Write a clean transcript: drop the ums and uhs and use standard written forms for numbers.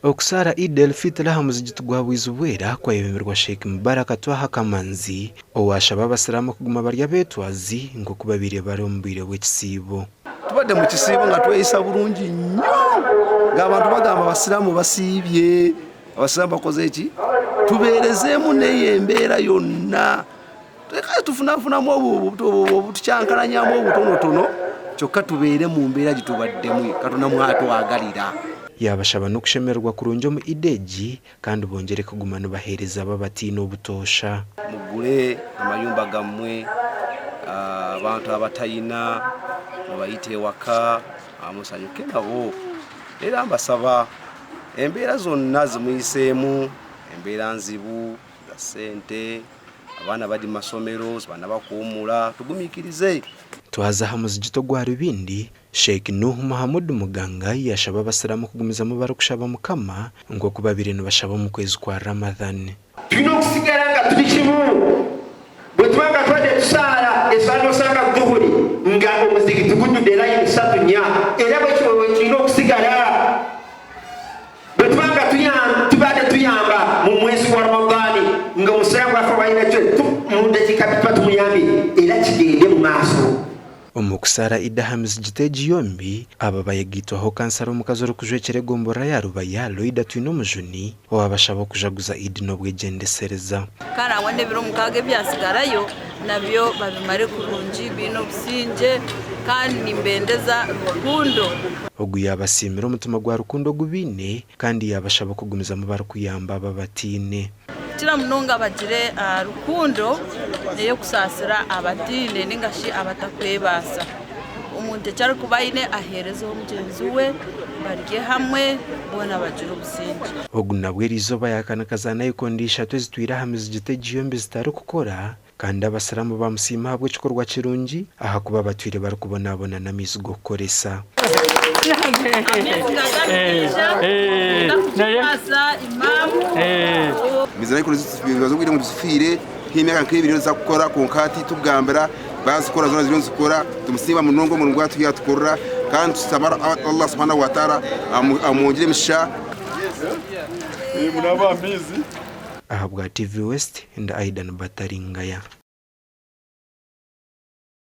Okusara Eid al-Fitr hamuzigiti gwabwiza ubwera kwayemerwa Sheikh Mubarak Twaha Kamanzi owashaba abasiramu kuguma barya betwazi ngo kubabire barombire bw'ekisibo. Tubadde mu kisibo nga tweyisa bulungi nnyo ng'abantu bagamba abasiramu basiibye abasiramu bakoze eki tubeerezeemu neyo embeera yonna tufunafunamu obutukyankalanyamu obutonotono kyokka tubeere mu mbeera gitubaddemu Katonda mwatwagalira. Yabashaba no kushemerwa kurungi mu ideji kandi bongere kuguma bahereza babatiina obutosha. Mugule amayumba gammwe abantu abatayina mubayite waka amusanyuke nabo era mbasaba embeera zonna zimuyiseemu embeera nzibu za ssente abaana badi masomero bana bakuumula tugumikirize. Twaza hamuzigito gwa Rubindi Sheikh Nuh Muhammad Muganga yashaba abasiramu kugumiza mu barukushaba mukama ngo kubabire no bashaba mu kwezi kwa Ramadhan. Tuno kusigara nga tuli kimu bwe tubanga twade tusala esano sanga duhuri nga omuzigiti gudde line 3 nya era bwe kino kusigara bwe tubanga tuyamba mu mwezi wa Ramadhan nga musiramu afa bayina cyo mu dakika bitatu muyambi era kigende mu maaso. Omukusara idahamiz jiteji yombi aba bayegitwaho kansara omukazi orukujwekere gombora ya rubaya Loida Twino Mujuni owabashaba kujaguza Eid n'obwegendesereza. Kana wande biro mukage byasigarayo nabyo babimare kurungi bino businje kandi nimbendeza rukundo. Ogu yabasimira umutima gwa rukundo gubine kandi yabashaba kugumiza mu barukuyamba babatine. Kira munonga bagire rukundo neyo kusasira abatine ningashi abatakwebasa umuntu cyari kubayine aherezo umugenzi we barye hamwe bona bagira obusinje. Ogu nabwe rizoba yakanakazana ikondisha twizitwira hamizigite giyombe zitari kukora kandi abasiramu bamusima habwe kikorwa kirungi aha kuba batwire bari kubonabona namizi gokoresa. Mizana iko bibazo bwire mu dusufire nk'imyaka nk'ibiri za gukora konkati tugambira bazikora zona ziryo zikora tumusiba munongo mu rwatu yatukora kandi tusabara Allah subhanahu wa ta'ala amongire misha aha bwa TV West and Aidan Bataringaya.